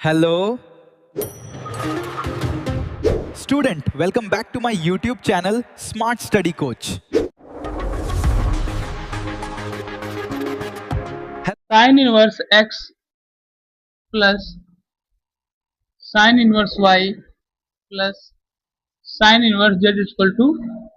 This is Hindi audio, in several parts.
Hello, student. Welcome back to my YouTube channel, Smart Study Coach. Sin inverse x plus sin inverse y plus sin inverse z equal to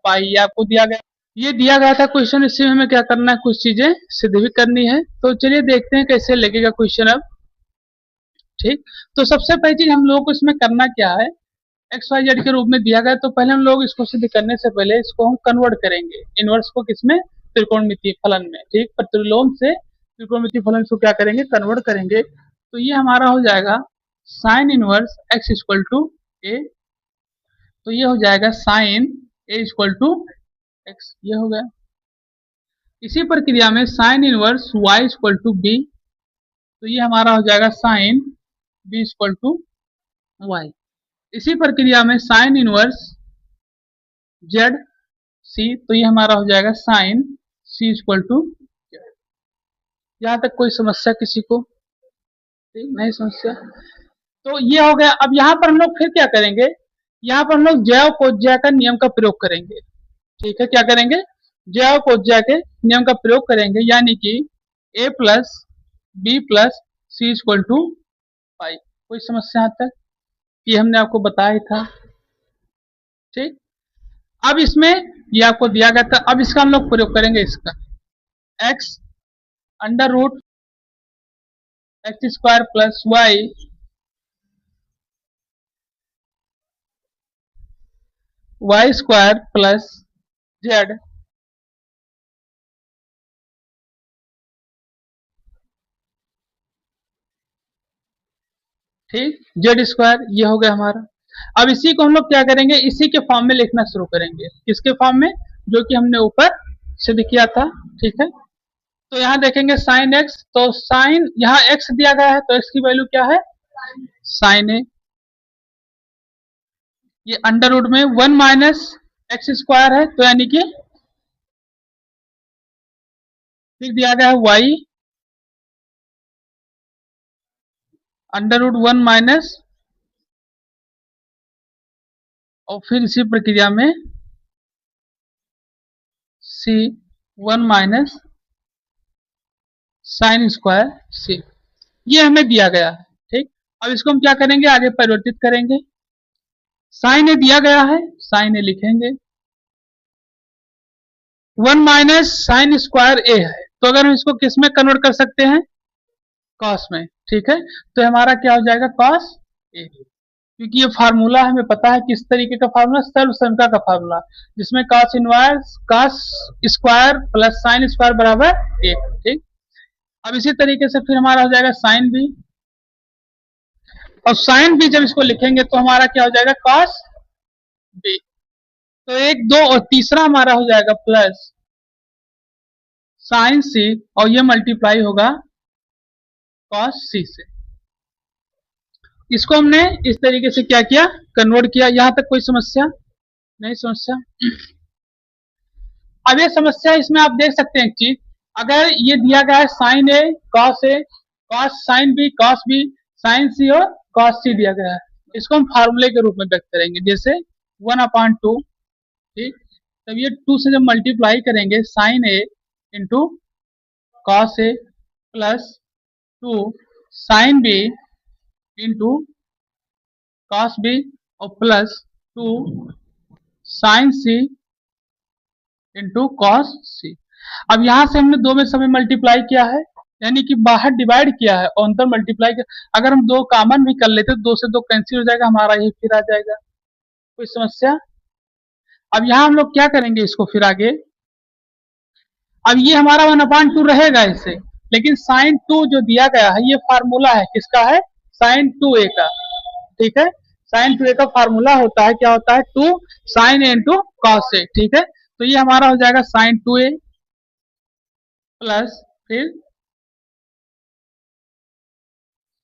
pi. ये आपको दिया गया था क्वेश्चन। इससे हमें क्या करना है, कुछ चीजें सिद्ध भी करनी है। तो चलिए देखते हैं कैसे लगेगा क्वेश्चन अब। ठीक, तो सबसे पहली चीज हम लोगों को इसमें करना क्या है, एक्स वाई जेड के रूप में दिया गया। तो पहले हम लोग इसको सिद्ध करने से पहले इसको हम कन्वर्ट करेंगे इनवर्स को, किसमें, त्रिकोणमितीय फलन में। ठीक, प्रतिलोम से त्रिकोणमितीय फलन को क्या करेंगे, कन्वर्ट करेंगे। तो ये हमारा हो जाएगा sine inverse x equal to a. तो ये हो जाएगा sine a equal to x, ये हो गया। इसी प्रक्रिया में sine inverse y equal to b. तो ये हमारा हो जाएगा sine b equal to y. इसी प्रक्रिया में साइन इनवर्स जेड सी। तो ये हमारा हो जाएगा sine C equal to Z. यहां तक कोई समस्या किसी को? ठीक, नहीं समस्या। तो ये हो गया। अब यहाँ पर हम लोग फिर क्या करेंगे, यहाँ पर हम लोग जय और कोज्या का नियम का प्रयोग करेंगे। ठीक है, क्या करेंगे, जय और कोज्या के नियम का प्रयोग करेंगे, यानी कि a plus B plus C equal to pi. कोई समस्या यहाँ तक? ये हमने आपको बताया ही था। ठीक, अब इसमें ये आपको दिया गया था। अब इसका हम लोग प्रयोग करेंगे, इसका x under root X square plus Y square plus Z ठीक, जेड स्क्वायर, ये हो गया हमारा। अब इसी को हम लोग क्या करेंगे, इसी के फॉर्म में लिखना शुरू करेंगे। किसके फॉर्म में, जो कि हमने ऊपर सिद्ध किया था। ठीक है, तो यहाँ देखेंगे साइन एक्स। तो साइन, यहाँ एक्स दिया गया है तो एक्स की वैल्यू क्या है, साइन ए। ये अंडर रूट में 1 माइनस एक्स स्क्वायर है, तो यानी कि फिर दिया गया है वाई अंडर रूट 1 माइनस, और फिर इसी प्रक्रिया में सी 1 माइनस साइन स्क्वायर सी। ये हमें दिया गया है। ठीक, अब इसको हम क्या करेंगे, आगे परिवर्तित करेंगे। साइन ए दिया गया है, साइन ए लिखेंगे। 1 माइनस साइन स्क्वायर ए है, तो अगर हम इसको किस में कन्वर्ट कर सकते हैं, कॉस में। ठीक है, तो हमारा क्या हो जाएगा, कॉस ए। क्योंकि ये फार्मूला हमें पता है किस तरीके का फार्मूला, सर्वसमता का फार्मूला, जिसमें cos inverse cos square plus sine square बराबर ए। ठीक, अब इसी तरीके से फिर हमारा हो जाएगा साइन बी, और साइन बी जब इसको लिखेंगे तो हमारा क्या हो जाएगा, कॉस बी। तो एक, दो और तीसरा हमारा हो जाएगा प्लस साइन सी, और ये मल्टीप्लाई होगा कॉस सी से। इसको हमने इस तरीके से क्या किया, कन्वर्ट किया। यहां तक कोई समस्या नहीं? समस्या। अब ये समस्या, इसमें आप देख सकते हैं एक चीज, अगर ये दिया गया है sine a cos sine b cos b sine c और कॉस सी दिया गया है, इसको हम फार्मूले के रूप में व्यक्त करेंगे, जैसे 1/2। ठीक, तब ये 2 से जब मल्टीप्लाई करेंगे, sine a into cos a plus 2 sine b into cos b और प्लस 2 साइन सी इंटू कॉस सी। अब यहां से हमने 2 में समय मल्टीप्लाई किया है, यानी कि बाहर डिवाइड किया है और अंदर मल्टीप्लाई किया। अगर हम 2 कॉमन भी कर लेते तो 2 से 2 कैंसिल हो जाएगा, हमारा ये फिर आ जाएगा। कोई समस्या? अब यहां हम लोग क्या करेंगे, इसको फिर आगे, अब ये हमारा 1/2 रहेगा इससे, लेकिन साइन 2 जो दिया गया है, ये फार्मूला है किसका है, साइन 2a का। ठीक है, साइन 2a का फार्मूला होता है, क्या होता है, 2 साइन ए इंटू कॉस ए। ठीक है, तो ये हमारा हो जाएगा साइन 2a प्लस फिर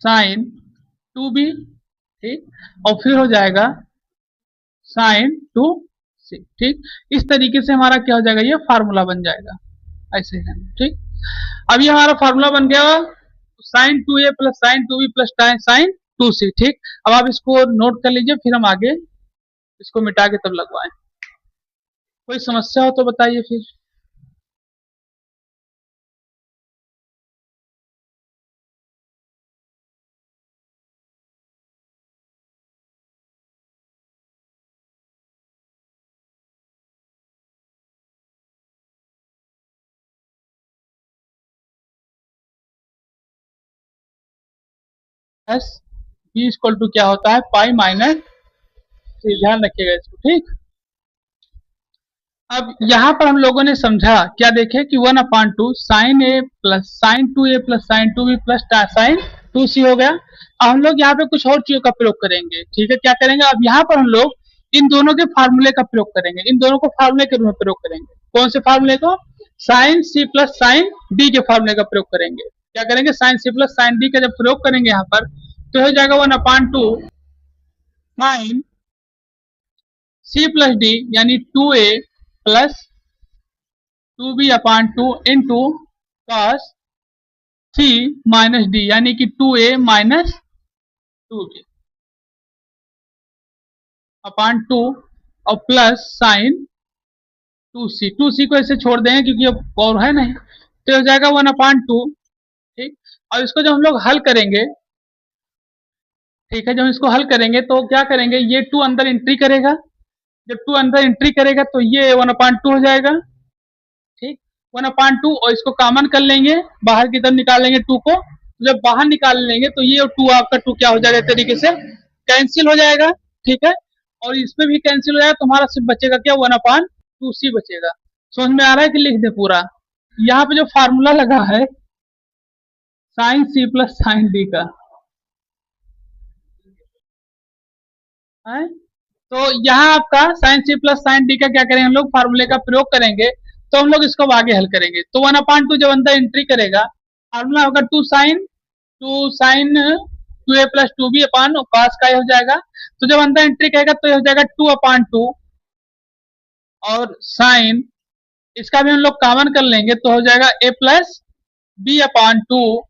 साइन 2b। ठीक, और फिर हो जाएगा साइन 2c। ठीक, इस तरीके से हमारा क्या हो जाएगा, ये फार्मूला बन जाएगा, ऐसे है। ठीक, अब ये हमारा फार्मूला बन गया sine 2a plus sine 2b plus sine 2c। ठीक, अब आप इसको नोट कर लीजिए, फिर हम आगे इसको मिटा के तब लगवाएं। कोई समस्या हो तो बताइए फिर। एस बी इक्वल टू क्या होता है, पाई माइनस सी। ध्यान रखिएगा इसको। ठीक, अब यहाँ पर हम लोगों ने समझा क्या देखे कि 1/2 sine a plus sine 2a plus sine 2b plus sine 2c हो गया। अब हम लोग यहाँ पे कुछ और चीजों का प्रयोग करेंगे। ठीक है, क्या करेंगे, अब यहाँ पर हम लोग इन दोनों के फार्मूले का प्रयोग करेंगे, इन दोनों को फार्मूले के रूप में प्रयोग करेंगे। कौन से फार्मूले को, sine C plus sine D के फार्मूले का प्रयोग करेंगे। क्या करेंगे, sine C plus sine D का जब प्रयोग करेंगे यहाँ पर, तो हो जाएगा 1/2 साइन सी प्लस डी यानी 2a plus 2b/2 into cos सी माइनस डी यानी कि 2a माइनस 2b/2 और प्लस साइन 2c को ऐसे छोड़ देंगे क्योंकि अब और है नहीं, तो हो जाएगा 1/2। ठीक, और इसको जब हम लोग हल करेंगे, ठीक है, जब इसको हल करेंगे तो क्या करेंगे, ये 2 अंदर एंट्री करेगा, जब 2 अंदर एंट्री करेगा तो ये 1/2 हो जाएगा। ठीक, 1/2 और इसको कॉमन कर लेंगे, बाहर की तरफ निकाल लेंगे 2 को, जब बाहर निकाल लेंगे तो ये 2 आपका 2 क्या हो जाएगा, तरीके से कैंसिल हो जाएगा। ठीक है, और इसमें भी कैंसिल हो जाएगा, तुम्हारा सिर्फ बचेगा क्या, 1/2c बचेगा। समझ में आ रहा है कि लिख दे पूरा। यहाँ पे जो फार्मूला लगा है sine C plus sine D का है, तो यहाँ आपका sine C plus sine D का क्या करेंगे, हम लोग फार्मूले का प्रयोग करेंगे, तो हम लोग इसको आगे हल करेंगे। तो 1/2 जब अंदर एंट्री करेगा, फार्मूला होगा 2 साइन 2a प्लस 2b अपान कॉस का हो जाएगा। तो जब अंदर एंट्री करेगा तो हो जाएगा 2/2 और साइन, इसका भी हम लोग कॉमन कर लेंगे तो हो जाएगा a प्लस b/2।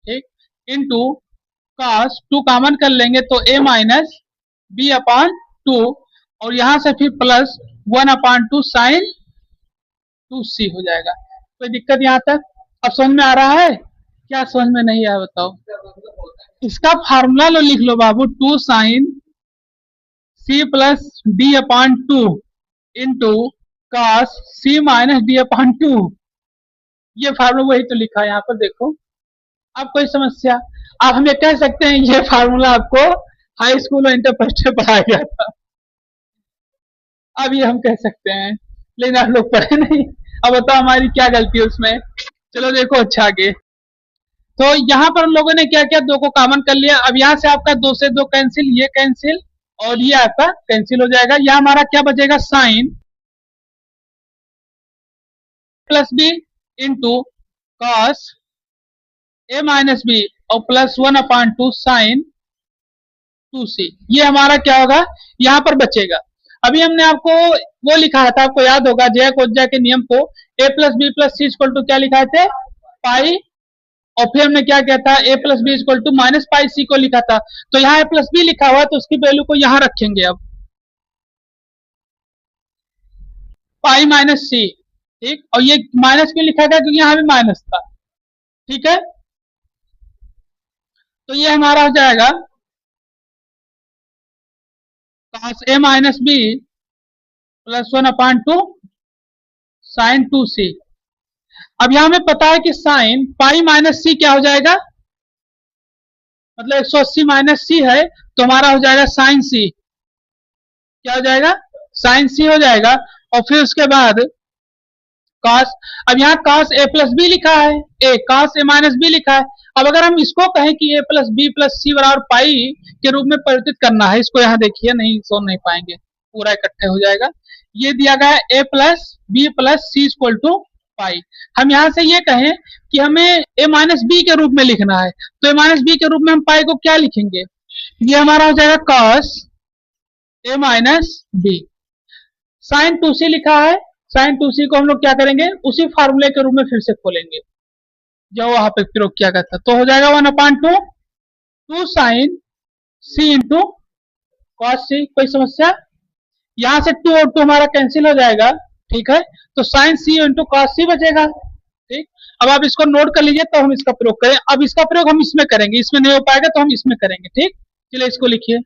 ठीक, इंटू कॉस 2 कॉमन कर लेंगे तो a माइनस b/2 और यहां से फिर प्लस 1/2 साइन 2c हो जाएगा। कोई दिक्कत यहाँ तक अब समझ में आ रहा है, क्या समझ में नहीं आया बताओ। इसका फार्मूला लो, लिख लो बाबू, 2 sine c plus d/2 into cos c minus d/2। ये फार्मूला वही तो लिखा है यहाँ पर, देखो। अब कोई समस्या, अब हम ये कह सकते हैं ये फार्मूला आपको हाई स्कूल और इंटर फर्स्ट में पढ़ाया गया था, अब ये हम कह सकते हैं, लेकिन आप लोग पढ़े नहीं। अब बताओ हमारी क्या गलती है उसमें। चलो देखो अच्छा आगे, तो यहाँ पर हम लोगों ने क्या किया, 2 को कॉमन कर लिया। अब यहाँ से आपका 2 से 2 कैंसिल, ये कैंसिल और ये आपका कैंसिल हो जाएगा। यह हमारा क्या बचेगा, sine plus b into cos ए माइनस बी और प्लस 1/2 साइन 2c। ये हमारा क्या होगा, यहाँ पर बचेगा। अभी हमने आपको वो लिखा था, आपको याद होगा जय कोज्जा के नियम को, a plus B plus C equal to क्या लिखा थे, पाई, और फिर हमने क्या किया था, a plus b equal to minus pi c को लिखा था। तो यहाँ a प्लस बी लिखा हुआ है तो उसकी वैल्यू को यहाँ रखेंगे। अब पाई माइनस सी, ठीक, और ये माइनस क्यों लिखा था, क्योंकि यहाँ भी माइनस था। ठीक है, तो ये हमारा हो जाएगा cos a minus B plus 1/2 sine 2c। अब यहां हमें पता है कि साइन पाई माइनस सी क्या हो जाएगा, मतलब 180 माइनस सी है तो हमारा हो जाएगा साइन सी। क्या हो जाएगा, साइन सी हो जाएगा। और फिर उसके बाद cos, अब यहाँ cos a प्लस बी लिखा है, cos a माइनस बी लिखा है। अब अगर हम इसको कहें कि a प्लस बी प्लस सी बराबर पाई के रूप में परिवर्तित करना है, इसको यहाँ देखिए, नहीं सोच नहीं पाएंगे, पूरा इकट्ठे हो जाएगा। ये दिया गया है a plus B plus C equal to pi. हम यहाँ से ये कहें कि हमें a माइनस बी के रूप में लिखना है, तो a माइनस बी के रूप में हम पाई को क्या लिखेंगे, ये हमारा हो जाएगा cos a minus B. Sine 2c लिखा है, साइन 2c को हम लोग क्या करेंगे, उसी फार्मूले के रूप में फिर से खोलेंगे जो वहां पे प्रयोग किया गया था। तो हो जाएगा 1/2 2 साइन सी इंटू कॉस सी। कोई समस्या? यहां से 2 और 2 हमारा कैंसिल हो जाएगा, ठीक है, तो साइन सी इंटू कॉस सी बचेगा। ठीक, अब आप इसको नोट कर लीजिए तो हम इसका प्रयोग करें। अब इसका प्रयोग हम इसमें करेंगे, इसमें नहीं हो पाएगा तो हम इसमें करेंगे। ठीक, चलिए इसको लिखिए।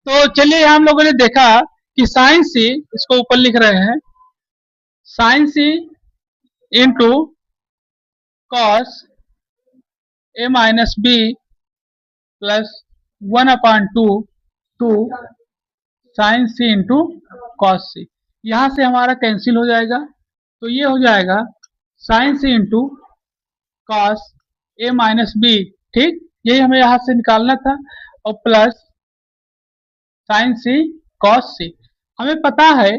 तो चलिए हम लोगों ने देखा कि साइन सी, इसको ऊपर लिख रहे हैं, साइन सी इंटू कॉस ए minus B plus 1/2 two sine सी इंटू कॉस सी। यहां से हमारा कैंसिल हो जाएगा, तो ये हो जाएगा साइन सी इंटू कॉस ए माइनस बी। ठीक, यही हमें यहां से निकालना था, और plus sine C cos C. हमें पता है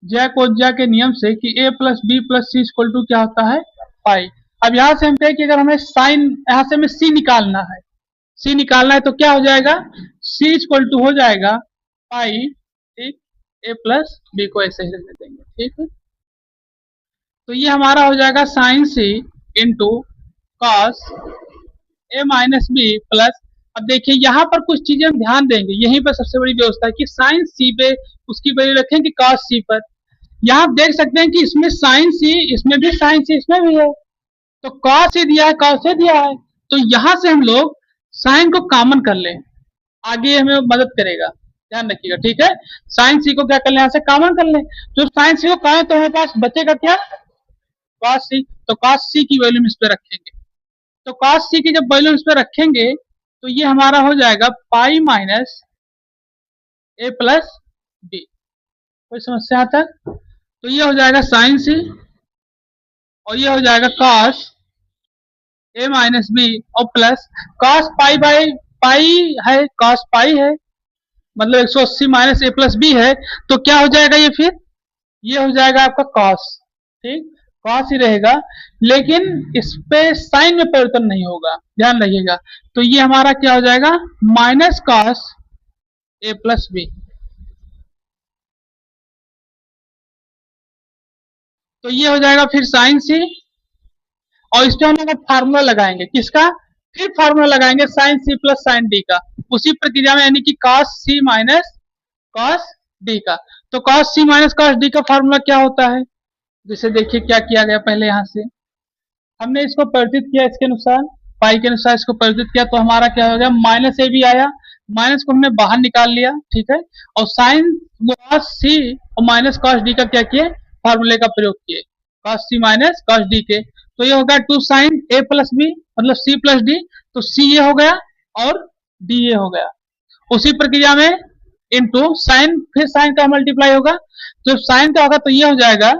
जैकोबिया के नियम से कि a plus B plus C equal to क्या होता है, पाई। अब यहां से हम कहें कि अगर हमें साइन, यहां से हमें सी निकालना है, सी निकालना है तो क्या हो जाएगा, सी इक्वल टू हो जाएगा पाई। ठीक, a प्लस बी को ऐसे ही रहने देंगे। ठीक है, तो ये हमारा हो जाएगा साइन सी इंटू कॉस ए माइनस बी प्लस। अब देखिए यहाँ पर कुछ चीजें हम ध्यान देंगे, यहीं पर सबसे बड़ी व्यवस्था है कि साइन सी पे उसकी वैल्यू रखेंगे कॉस सी पर। यहाँ आप देख सकते हैं कि इसमें साइन सी, इसमें भी साइन सी, इसमें भी है, तो कॉस सी दिया है, कॉस सी दिया है, तो यहां से हम लोग साइन को कॉमन कर लें, आगे हमें मदद करेगा, ध्यान रखिएगा। ठीक है, साइन सी को क्या कर लें, यहां से कॉमन कर लें। जो साइन सी को कॉमन, तो हमारे पास बचेगा क्या, कॉस सी। तो कॉस सी की वैल्यू इस पे रखेंगे, तो कॉस सी की जब वैल्यू इस पे रखेंगे तो ये हमारा हो जाएगा पाई माइनस ए प्लस बी। कोई समस्या तक? तो ये हो जाएगा साइन सी, और ये हो जाएगा कॉस ए माइनस बी, और plus cos pi by pi है, कॉस पाई है, मतलब 180 माइनस ए प्लस बी है, तो क्या हो जाएगा ये, फिर ये हो जाएगा आपका कॉस। ठीक, कॉस ही रहेगा, लेकिन इस पे साइन में परिवर्तन नहीं होगा, ध्यान रखिएगा। तो ये हमारा क्या हो जाएगा, minus cos a plus B. तो ये हो जाएगा फिर साइन सी, और इस पे हम लोग फार्मूला लगाएंगे, किसका, फिर फार्मूला लगाएंगे sine C plus sine D का, उसी प्रक्रिया में, यानी कि कॉस सी माइनस कॉस डी का। तो कॉस सी माइनस कॉस डी का फार्मूला क्या होता है, जैसे देखिए क्या किया गया, पहले यहां से हमने इसको परिवर्तित किया, इसके अनुसार पाई के अनुसार इसको परिवर्तित किया, तो हमारा क्या हो गया, माइनस ए भी आया, माइनस को हमने बाहर निकाल लिया। ठीक है, और साइन कॉस सी और माइनस कॉस डी का क्या किए, फार्मूले का प्रयोग किए, कॉस सी माइनस कॉस डी के। तो ये हो गया 2 साइन ए प्लस बी, मतलब सी प्लस डी, तो सी ये हो गया और डी ये हो गया। उसी प्रक्रिया में इनटू साइन, फिर साइन का मल्टीप्लाई होगा, तो साइन का होगा तो ये हो जाएगा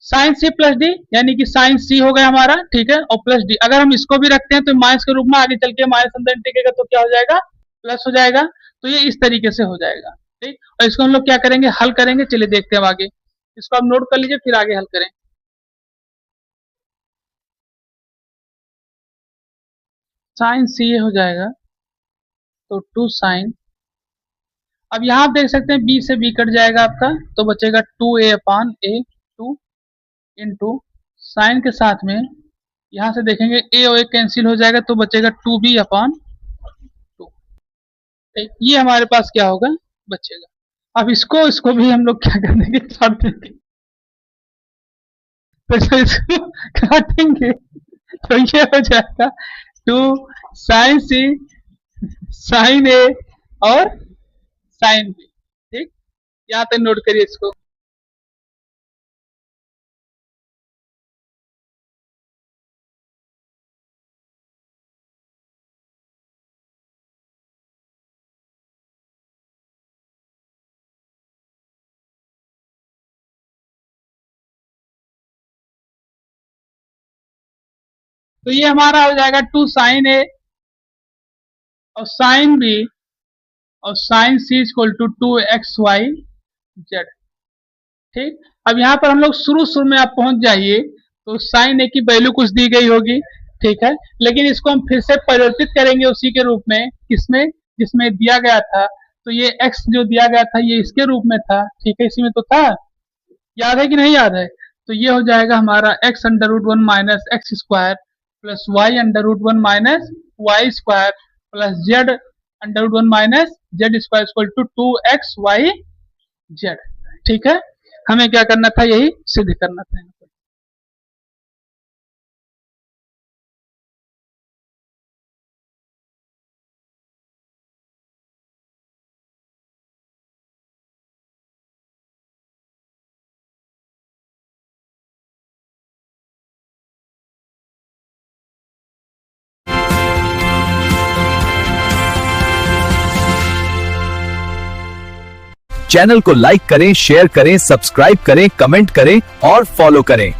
साइन सी प्लस डी, यानी कि साइन सी हो गया हमारा। ठीक है, और प्लस डी, अगर हम इसको भी रखते हैं तो माइनस के रूप में, आगे चल के माइनस अंदर टिकेगा तो क्या हो जाएगा, प्लस हो जाएगा। तो ये इस तरीके से हो जाएगा। ठीक, और इसको हम लोग क्या करेंगे, हल करेंगे। चलिए देखते हैं आगे, इसको आप नोट कर लीजिए, फिर आगे हल करें। साइन सी ये हो जाएगा, तो 2 साइन, अब यहां आप देख सकते हैं बी से बी कट जाएगा आपका, तो बचेगा 2a अपान ए, 2 इंटू साइन के साथ में यहां से देखेंगे ए और ए कैंसिल हो जाएगा, तो बचेगा 2b अपान 2। ये हमारे पास क्या होगा, बचेगा। अब इसको इसको भी हम लोग क्या कर देंगे, काट देंगे, तो जो इसको काटेंगे तो ये हो जाएगा 2 साइन सी साइन ए और साइन बी। ठीक, यहाँ तक नोट करिए इसको। तो ये हमारा हो जाएगा 2 साइन ए और साइन बी और sine C equal to 2xy z। ठीक, अब यहाँ पर हम लोग शुरू शुरू में आप पहुंच जाइए, तो साइन ए की वैल्यू कुछ दी गई होगी, ठीक है, लेकिन इसको हम फिर से परिवर्तित करेंगे उसी के रूप में, किसमें, जिसमें दिया गया था। तो ये x जो दिया गया था ये इसके रूप में था, ठीक है, इसी में तो था, याद है कि नहीं याद है। तो ये हो जाएगा हमारा x under root one minus X square plus Y under root one minus Y square plus Z under root one minus Z square equal to 2xyz। ठीक है, हमें क्या करना था, यही सिद्ध करना था। चैनल को लाइक करें, शेयर करें, सब्सक्राइब करें, कमेंट करें और फॉलो करें।